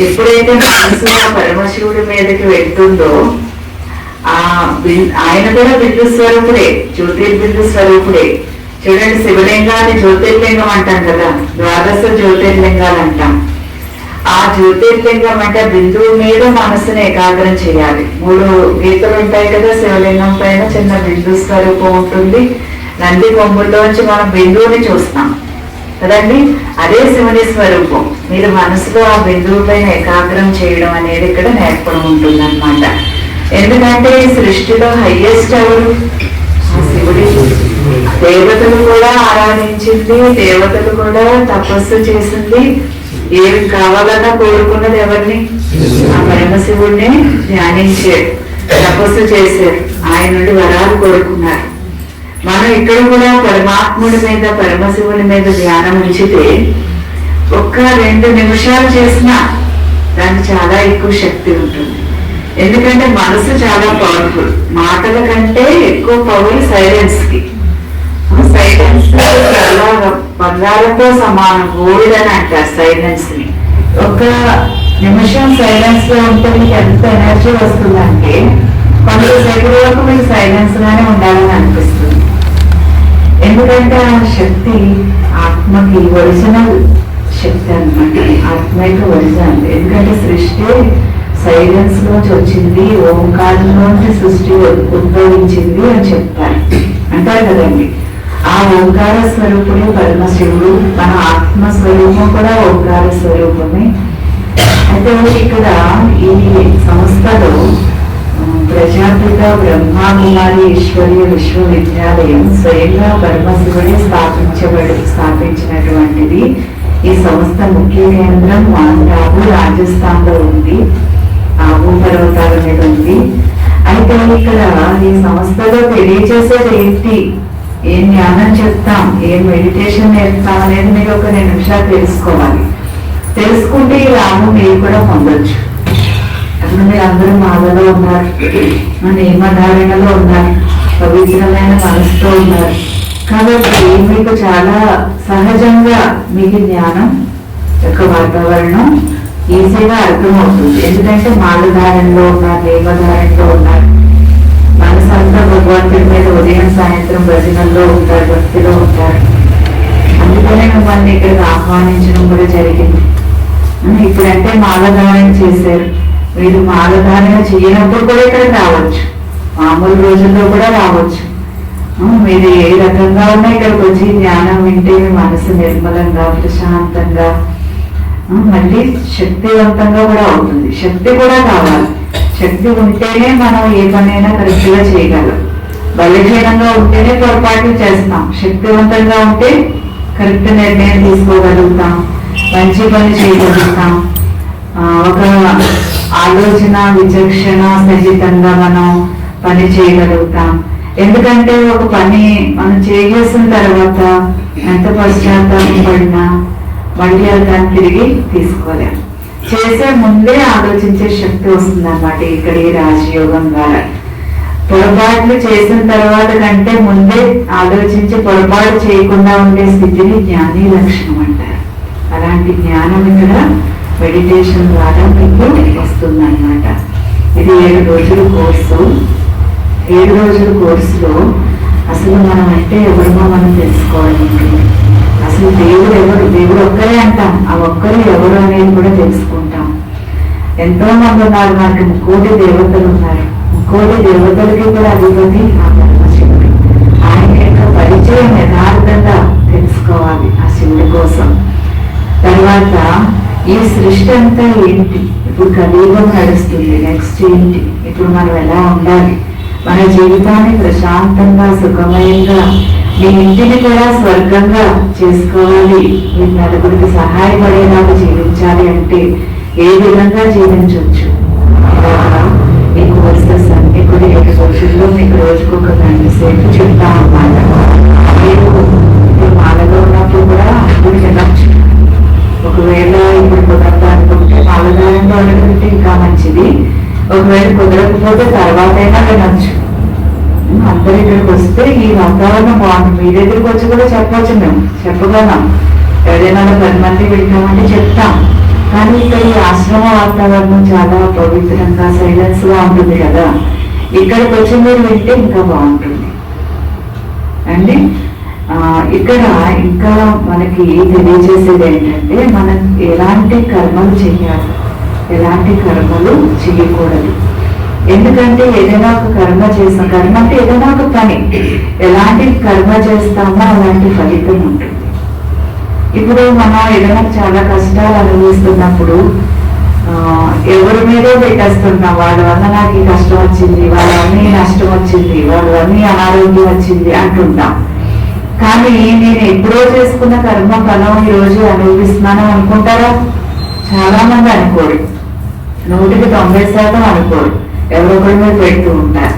ఎప్పుడైతే మనసు పరమశివుడి మీదకి వెళ్తుందో ఆయన కూడా బిందు స్వరూపుడే, జ్యోతిర్బిందు స్వరూపుడే. చూడండి, శివలింగాన్ని జ్యోతిర్లింగం అంటాం కదా, ద్వాదశ జ్యోతిర్లింగాలు అంటాం. ఆ జ్యోతిర్లింగం అంటే బిందువు మీద మనసుని ఏకాగ్రం చేయాలి. 3 గీతలు ఉంటాయి కదా, శివలింగం పైన చిన్న బిందు స్వరూపం ఉంటుంది. నంది కొమ్ముల్లోంచి మనం బిందువుని చూస్తాం కదండి, అదే శివుని స్వరూపం. మీరు మనసులో ఆ బిందువు పైన ఏకాగ్రం చేయడం అనేది ఇక్కడ నేర్పడం ఉంటుంది అనమాట. ఎందుకంటే ఈ సృష్టిలో హైయెస్ట్ ఎవరు? శివుడి. దేవతలు కూడా ఆరాధించింది, దేవతలు కూడా తపస్సు చేసింది. ఏమి కావాలన్నా కోరుకున్నది ఎవరిని? ఆ పరమశివుడిని ధ్యానించారు, తపస్సు చేశారు, ఆయన నుండి వరాలు కోరుకున్నారు. మనం ఇక్కడ కూడా పరమాత్ముడి మీద, పరమశివుని మీద ధ్యానం ఉంచితే ఒక్క 2 నిమిషాలు చేసినా దానికి చాలా ఎక్కువ శక్తి ఉంటుంది. ఎందుకంటే మనసు చాలా పవర్ఫుల్. మాటల కంటే ఎక్కువ పవర్ సైలెన్స్ కి. సైలెన్స్ చాలా బంగారంతో సమానం, గోల్డ్ అని అంటారు సైలెన్స్ ని. ఒక నిమిషం సైలెన్స్ లో ఉంటే మీకు ఎంత ఎనర్జీ వస్తుందంటే కొంతసేపు వరకు మీకు సైలెన్స్ గానే ఉండాలని అనిపిస్తుంది. ఎందుకంటే ఆ శక్తి ఆత్మకి ఒరిజినల్ శక్తి అనమాట. ఆత్మకి ఒరిజినల్. ఎందుకంటే సృష్టి సైలెన్స్ లోంచి వచ్చింది, ఓంకారంలోంచి సృష్టి ఉద్భవించింది అని చెప్తారు, అంటారు కదండి. ఆ ఓంకార స్వరూపుడే పరమశివుడు. మన ఆత్మస్వరూపం కూడా ఓంకార స్వరూపమే. అయితే ఇక్కడ ఈ సంస్థలో ప్రజాపిత బ్రహ్మాకుమారి ఈశ్వరీయ విశ్వవిద్యాలయం స్వయంగా పరమశివుడే స్థాపించినటువంటిది. ఈ సంస్థ ముఖ్య కేంద్రం మౌంట్ ఆబు, రాజస్థాన్ లో ఉంది. ఆబు పర్వతాల మీద ఉంది. అయితే ఇక్కడ ఈ సంస్థలో తెలియజేసేది ఏంటి, ఏం జ్ఞానం చెప్తాం, ఏం మెడిటేషన్ నేర్పుతాం అనేది మీరు ఒక 2 నిమిషాలు తెలుసుకోవాలి. తెలుసుకుంటే ఈ లాభం మీరు కూడా పొందొచ్చు. అసలు మీరు అందరూ మాలలో ఉన్నారు, నియమధారణలో ఉన్నారు, పవిత్రమైన మనసుతో ఉన్నారు. కాబట్టి మీకు చాలా సహజంగా మీకు జ్ఞానం యొక్క వాతావరణం ఈజీగా అర్థమవుతుంది. ఎందుకంటే మాలధారణలో ఉన్నారు, నియమధారణలో ఉన్నారు. మనసంతా భగవంతుడి మీద ఉదయం సాయంత్రం భజనల్లో ఉంటారు, భక్తిలో ఉంటారు. అందుకనే మిమ్మల్ని ఇక్కడికి ఆహ్వానించడం కూడా జరిగింది. ఇప్పుడంటే మాలధారణ చేశారు, మీరు మాలధారణ చేయనప్పుడు కూడా ఇక్కడికి రావచ్చు, మామూలు రోజుల్లో కూడా రావచ్చు. మీరు ఏ రకంగా ఉన్నా ఇక్కడికి వచ్చి జ్ఞానం వింటే మీ మనసు నిర్మలంగా, ప్రశాంతంగా, మళ్ళీ శక్తివంతంగా కూడా అవుతుంది. శక్తి కూడా కావాలి. శక్తి ఉంటేనే మనం ఏ పనైనా కరెక్ట్ గా చేయగలం. బలహీనంగా ఉంటేనే పొరపాట్లు చేస్తాం. శక్తివంతంగా ఉంటే కరెక్ట్ నిర్ణయం తీసుకోగలుగుతాం, మంచి పని చేయగలుగుతాం. ఒక ఆలోచన విచక్షణ సహితంగా మనం పని చేయగలుగుతాం. ఎందుకంటే ఒక పని మనం చేసిన తర్వాత ఎంత పశ్చాత్తాపం పడినా మళ్ళీ దాన్ని తిరిగి తీసుకోలేం. చేసే ముందే ఆలోచించే శక్తి వస్తుంది అన్నమాట ఇక్కడ ఈ రాజయోగం ద్వారా. పొరపాట్లు చేసిన తర్వాత కంటే ముందే ఆలోచించి పొరపాటు చేయకుండా ఉండే స్థితిని జ్ఞాని లక్షణం అంటారు. అలాంటి జ్ఞానం ఇక్కడ మెడిటేషన్ ద్వారా మీకు వస్తుంది అన్నమాట. ఇది 7 రోజుల కోర్సు. 7 రోజుల కోర్సులో అసలు మనం అంటే ఎవరినో మనం తెలుసుకోవాలి. అసలు దేవుడు ఎవరు, దేవుడు ఒక్కరే అంటాం, ఆ ఒక్కరు ఎవరు అనేది కూడా తెలుసుకుంటాం. ఎంతో మంది ఉన్నారు, మనకి 3 కోటి దేవతలు ఉన్నారు. 3 కోటి దేవతలకి కూడా అధిపతి ఆ పరమశివుడు. ఆయన యొక్క పరిచయం యథార్థంగా తెలుసుకోవాలి ఆ శివుడి కోసం. తర్వాత ఈ సృష్టి అంతా ఏంటి, ఇప్పుడు కలియుగం నడుస్తుంది, నెక్స్ట్ ఏంటి, ఇప్పుడు మనం ఎలా ఉండాలి, మన జీవితాన్ని ప్రశాంతంగా సుఖమయంగా, మీ ఇంటిని కూడా స్వర్గంగా చేసుకోవాలి, మీ నలుగురికి సహాయపడేలాగా జీవించాలి అంటే ఏ విధంగా జీవించవచ్చు. ఈ కోర్సెస్ అన్ని కూడా 7 రోజుల్లో మీకు రోజుకు ఒక 2 సేపు చెప్తాం అన్నమాట. మీరు మాలలో ఉన్నప్పుడు కూడా అప్పుడు తినచ్చు. ఒకవేళ ఇప్పుడు కుదరదు అనుకుంటే మాలధారంలో అనుకుంటే ఇంకా మంచిది. ఒకవేళ కుదరకపోతే తర్వాత అయినా వినొచ్చు. అందరు ఇక్కడికి వస్తే ఈ వాతావరణం బాగుంది. మీ దగ్గరికి వచ్చి కూడా చెప్పవచ్చు, మేము చెప్పగలం. ఎవరైనా 10 మంది వెళ్తామంటే చెప్తాం. కానీ ఇక్కడ ఈ ఆశ్రమ వాతావరణం చాలా పవిత్రంగా సైలెన్స్ గా ఉంటుంది కదా, ఇక్కడికి వచ్చి మీరు వింటే ఇంకా బాగుంటుంది అండి. ఇక్కడ ఇంకా మనకి తెలియజేసేది ఏంటంటే, మనం ఎలాంటి కర్మలు చేయాలి, ఎలాంటి కర్మలు చేయకూడదు. ఎందుకంటే ఏదైనా ఒక కర్మ చేస్తాం, కర్మ అంటే ఏదైనా ఒక పని, ఎలాంటి కర్మ చేస్తామో అలాంటి ఫలితం ఉంటుంది. ఇప్పుడు మనం ఏదైనా చాలా కష్టాలు అనుభవిస్తున్నప్పుడు ఎవరి మీదో పెట్టేస్తున్నాం, వాళ్ళ వల్ల నాకు ఈ కష్టం వచ్చింది, వాళ్ళ వల్ల ఈ నష్టం వచ్చింది, వాళ్ళ వల్ల ఈ అనారోగ్యం వచ్చింది అంటుంటాం. కానీ నేను ఎప్పుడో చేసుకున్న కర్మ ఫలం ఈ రోజు అనుభవిస్తున్నాను అనుకుంటారా? చాలా మంది అనుకోరు, 100% అనుకోరు, ఎవరొకరి మీద పెడుతూ ఉంటారు.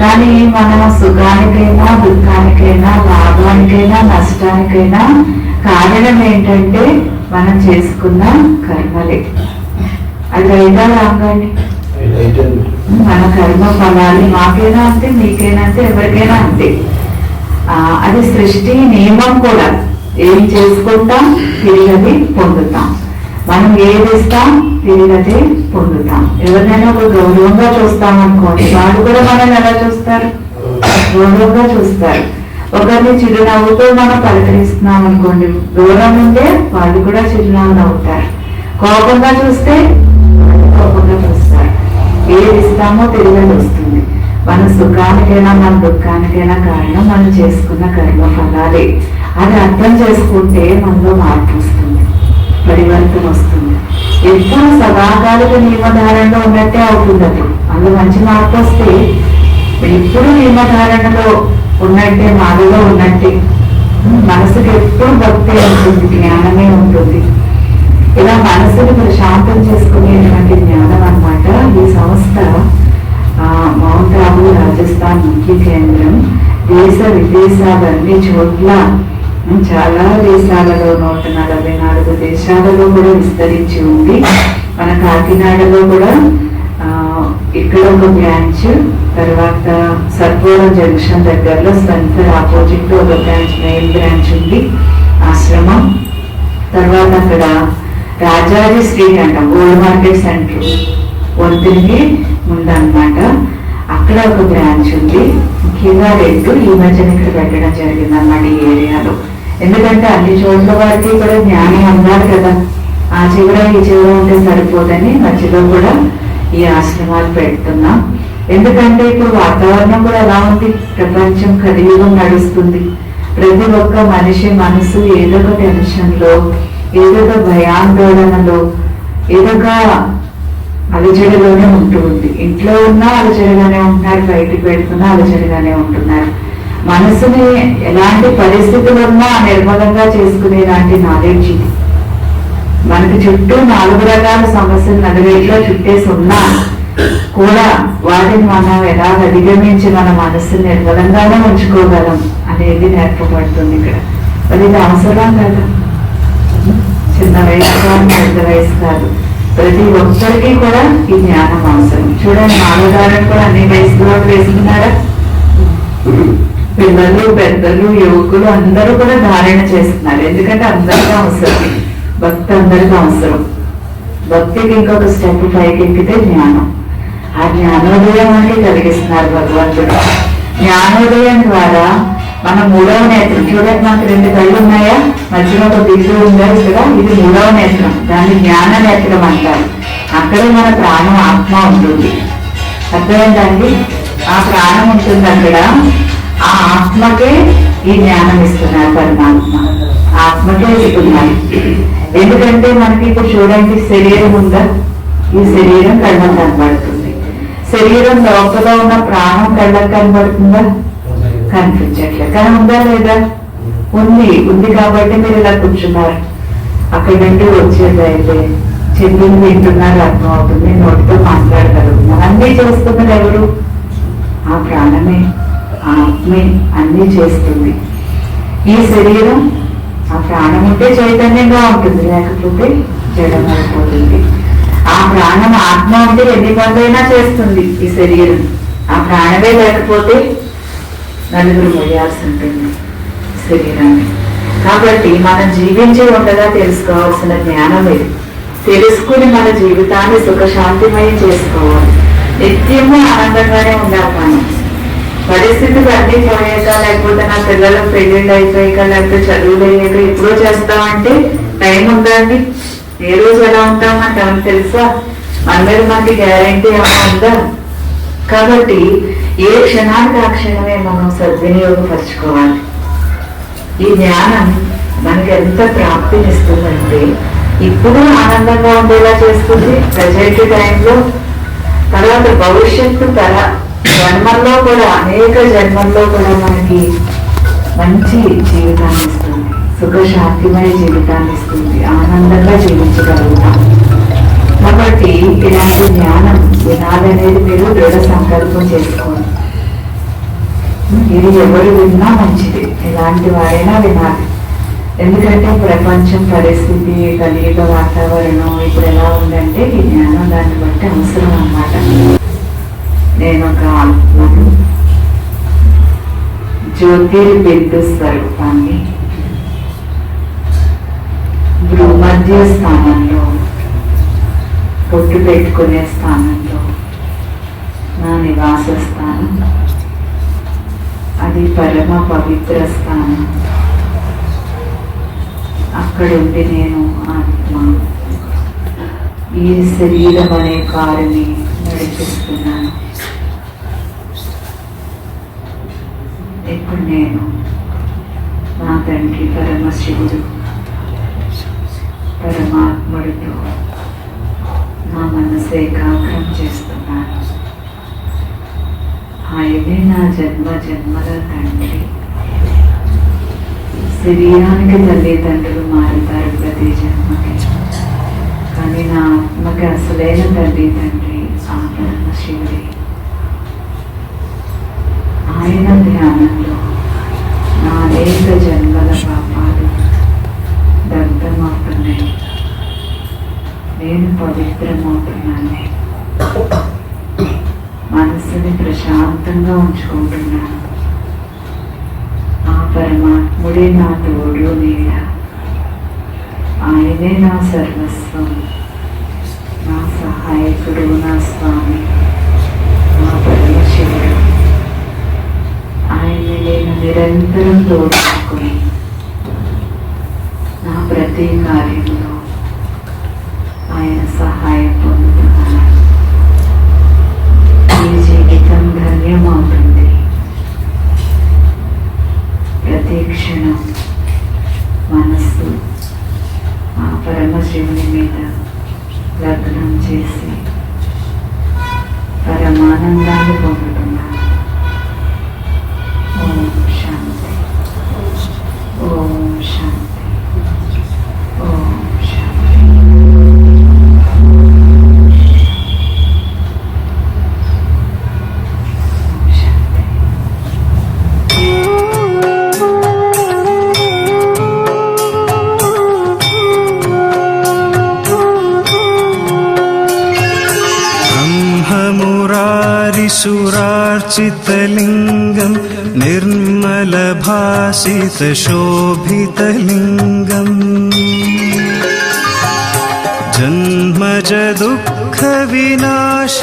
కానీ మనం సుఖానికైనా దుఃఖానికైనా లాభానికైనా నష్టానికైనా కారణం ఏంటంటే మనం చేసుకున్న కర్మలే. అది రైతా రాంగండి, మన కర్మ ఫలాలు మాకైనా అంతే, మీకైనా అంతే, ఎవరికైనా అంతే. అది సృష్టి నియమం కూడా. ఏం చేసుకుంటాం తిరిగి పొందుతాం, మనం ఏది ఇస్తాం తిరిగి పొందుతాం. ఎవరినైనా ఒక గౌరవంగా చూస్తాం అనుకోండి, వాడు కూడా మనల్ని ఎలా చూస్తారు? గౌరవంగా చూస్తారు. ఒకరిని చిరునవ్వుతో మనం పలకరిస్తున్నాం అనుకోండి, దూరం ఉంటే వాళ్ళు కూడా చిరునవ్వు నవ్వుతారు. కోపంగా చూస్తే కోపంగా చూస్తారు. ఏది ఇస్తామో తిరిగి వస్తుంది. మన సుఖానికైనా మన దుఃఖానికైనా కారణం మనం చేసుకున్న కర్మ ఫలాలే. అది అర్థం చేసుకుంటే మనలో మార్పు వస్తుంది, పరివర్తన వస్తుంది. ఎప్పుడు సదాకాలిక నియమధారణలో ఉన్నట్టే అవుతుంది. అందులో మంచి మార్పు వస్తే ఎప్పుడు నియమధారణలో ఉన్నట్టే, మాదిలో ఉన్నట్టే. మనసుకి ఎప్పుడు భక్తి ఉంటుంది, జ్ఞానమే ఉంటుంది. ఇలా మనసుని ప్రశాంతం చేసుకునేటువంటి జ్ఞానం అన్నమాట ఈ సంస్థ. మౌంట్ ఆబూ రాజస్థాన్ ముఖ్య కేంద్రం. దేశ విదేశాలన్నీ చోట్ల, చాలా దేశాలలో 144 దేశాలలో కూడా విస్తరించి ఉంది. మన కాకినాడలో కూడా ఇక్కడ ఒక బ్రాంచ్, తర్వాత సర్పవరం జంక్షన్ దగ్గరలో సెంటర్ ఆపోజిట్ లో ఒక బ్రాంచ్, మెయిన్ బ్రాంచ్ ఉంది, ఆశ్రమం. తర్వాత అక్కడ రాజాజీ స్ట్రీట్ అంట, గోల్డ్ మార్కెట్ సెంటర్ వంతునికి ముందన్నమాట, అక్కడ ఒక బ్రాంచ్ ఉంది. ముఖ్యంగా రెండు ఈ మధ్యన ఇక్కడ పెట్టడం జరిగింది అన్నమాట ఈ ఏరియాలో. ఎందుకంటే అన్ని చోట్ల వారికి కూడా జ్ఞానం అన్నారు కదా, ఆ చివర ఈ చివర ఉంటే సరిపోదని మధ్యలో కూడా ఈ ఆశ్రమాలు పెడుతున్నాం. ఎందుకంటే ఇప్పుడు వాతావరణం కూడా ఎలా ఉంది, ప్రపంచం కలియుగం నడుస్తుంది. ప్రతి ఒక్క మనిషి మనసు ఏదో ఒక టెన్షన్ లో, ఏదో ఒక భయాందోళనలో, ఏదో ఒక అలజడిలోనే ఉంటుంది. ఇంట్లో ఉన్నా అలజడిగానే ఉంటున్నారు, బయటికి పెడుతున్నా అలజడిగానే ఉంటున్నారు. మనసుని ఎలాంటి పరిస్థితులు ఉన్నా నిర్మలంగా చేసుకునేలాంటి నాలెడ్జ్ ఇది. మనకి చుట్టూ 4 రకాల సమస్యలు నలువైపులో చుట్టేసి ఉన్నా కూడా వాటిని మనం ఎలా అధిగమించి మన మనసుని నిర్మలంగానే ఉంచుకోగలం అనేది నేర్పబడుతుంది ఇక్కడ. అది అవసరం కదా, చిన్న వయసు కాదు, పెద్ద వయసు కాదు, ప్రతి ఒక్కరికి కూడా ఈ జ్ఞానం అవసరం. చూడండి, మానవదారులు కూడా అన్ని వయసులో వేసుకున్నారా? పిల్లలు, పెద్దలు, యువకులు అందరూ కూడా ధారణ చేస్తున్నారు. ఎందుకంటే అందరికీ అవసరం, భక్తి అందరికీ అవసరం. భక్తికి ఇంకొక స్టెప్ పైకి ఎక్కితే జ్ఞానం. ఆ జ్ఞానోదయం అంటే కలిగిస్తున్నారు భగవంతుడు. జ్ఞానోదయం ద్వారా మన 3వ నేత్రం, చూడండి మనకు 2 కళ్ళు ఉన్నాయా, మధ్యలో ఒక బిందు ఉందా ఇక్కడ, ఇది 3వ నేత్రం, దాన్ని జ్ఞాన నేత్రం అంటారు. అక్కడే మన ప్రాణం ఆత్మ ఉంటుంది. అర్థమైందండి? ఆ ప్రాణం ఉంటుంది అక్కడ, ఆ ఆత్మకే ఈ జ్ఞానం ఇస్తున్నారు పరమాత్మ, ఆత్మకే ఇస్తున్నారు. ఎందుకంటే మనకి ఇప్పుడు చూడండి, శరీరం ఉందా, ఈ శరీరం కళ్ళకు కనబడుతుంది. శరీరం లోపల ఉన్న ప్రాణం కళ్ళకు కనబడుతుందా? కనిపించట్లేదు. కానీ ఉందా లేదా? ఉంది కాబట్టి మీరు ఇలా కూర్చున్నారు. అక్కడి నుండి వచ్చేది అయితే చెప్పింది వింటున్నారు, అర్థం అవుతుంది, నోటితో మాట్లాడగలుగుతున్నారు. అన్నీ చేస్తున్నది ఎవరు? ఆ ప్రాణమే, ఆ ఆత్మే అన్నీ చేస్తుంది. ఈ శరీరం, ఆ ప్రాణం ఉంటే చైతన్యంగా ఉంటుంది, లేకపోతే జడమైపోతుంది. ఆ ప్రాణం ఆత్మ ఉంటే ఎన్ని పనులైనా చేస్తుంది ఈ శరీరం. ఆ ప్రాణమే లేకపోతే నలుగురు మొయ్యాల్సి ఉంటుంది శరీరాన్ని. కాబట్టి మనం జీవించి ఉండగా తెలుసుకోవాల్సిన జ్ఞానం ఇది. తెలుసుకుని మన జీవితాన్ని సుఖశాంతిమయం చేసుకోవాలి. నిత్యము ఆనందంగానే ఉండాలి. మనం పరిస్థితులు అన్ని పోయాక, లేకపోతే నా పిల్లల పెళ్లిళ్ళు అయిపోయాక, లేకపోతే చదువులు అయ్యాక ఎప్పుడో చేస్తామంటే టైం ఉందండి. ఏ రోజు ఎలా ఉంటామంటే మనకు తెలుసా? మన మీద మనకి గ్యారంటీ ఏమైనా ఉందా? కాబట్టి ఏ క్షణానికి ఆ క్షణమే మనం సద్వినియోగపరచుకోవాలి. ఈ జ్ఞానం మనకి ఎంత ప్రాప్తినిస్తుందంటే ఇప్పుడు ఆనందంగా ఉండేలా చేస్తుంది ప్రజెంట్ టైంలో, తర్వాత భవిష్యత్తు జన్మల్లో కూడా, అనేక జన్మల్లో కూడా మనకి మంచి జీవితాన్ని ఇస్తుంది, సుఖశాంతిమయ జీవితాన్ని ఇస్తుంది, ఆనందంగా జీవించగలుగుతాం. కాబట్టి ఇలాంటి జ్ఞానం వినాలనేది మీరు దృఢ సంకల్పం చేసుకోండి. ఇది ఎవరు విన్నా మంచిది, ఎలాంటి వారైనా వినాలి. ఎందుకంటే ప్రపంచం పరిస్థితి, కలియుగ వాతావరణం ఇప్పుడు ఎలా ఉందంటే ఈ జ్ఞానం దాన్ని బట్టి అవసరం అన్నమాట. నేను ఒక ఆత్మను, జ్యోతిర్బిందు స్వరూపాన్ని భూమధ్య స్థానంలో, పొట్టు పెట్టుకునే స్థానంలో నా నివాస స్థానం, అది పరమ పవిత్ర స్థానం. అక్కడుండి నేను ఆత్మ ఈ శరీరం అనే కారుని నడిపిస్తున్నాను. ఇప్పుడు నేను నా తండ్రి పరమశివుడు పరమాత్ముడితో నా మనసు ఏకాగ్రం చేస్తున్నాను. ఆయనే నా జన్మ జన్మల తండ్రి. శరీరానికి తల్లిదండ్రులు మారుతారు ప్రతి జన్మకి, కానీ నా ఆత్మకి అసలైన తల్లిదండ్రి ఆ పరమశివుడే. ఆయన ధ్యానంలో నా అనేక జన్మల పాపాలు దగ్ధమవుతున్నాయి. నేను పవిత్రమవుతున్నాను. మనస్సుని ప్రశాంతంగా ఉంచుకుంటున్నాను. ఆ పరమాత్ముడే నా తోడు నీడ. ఆయనే నా సర్వస్వం, నా సహాయకుడు, నా స్వామి, నా పరమశివుడు. ఆయన్ని నేను నిరంతరం తోడుకుని నా ప్రతి కార్యంలో ఆయన సహాయం పొందుతున్నాను. ఈ జీవితం ధన్యమవుతుంది. ప్రతి క్షణం మనస్సు ఆ పరమశివుని మీద లగ్నం చేసి పరమానందాన్ని పొందుతున్నాను. ఓం శాంతి, ఓం శాంతి, ఓం శాంతి. सुरार्चितलिङ्गं निर्मलभासितशोभितलिङ्गम् जन्मज दुःखविनाश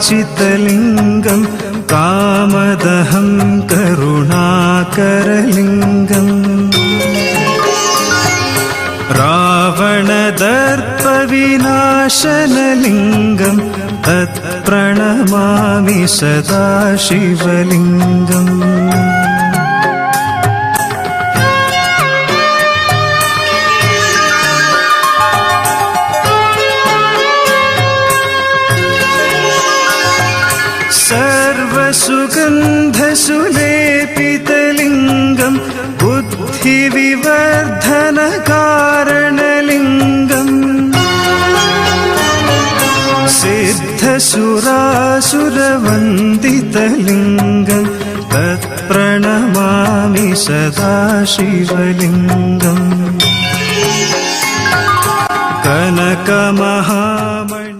देवमुनिप्रवरार्चितलिङ्गं कामदहं करुणाकरलिङ्गम् रावणदर्पविनाशनलिङ्गं तत्प्रणमामि सदा शिवलिङ्गम् सुगन्धसुलेपितलिङ्गं बुद्धिविवर्धनकारणलिङ्गम् सिद्धसुरासुरवन्दितलिङ्गं तत्प्रणमामि सदा शिवलिङ्गम् कनकमहामणि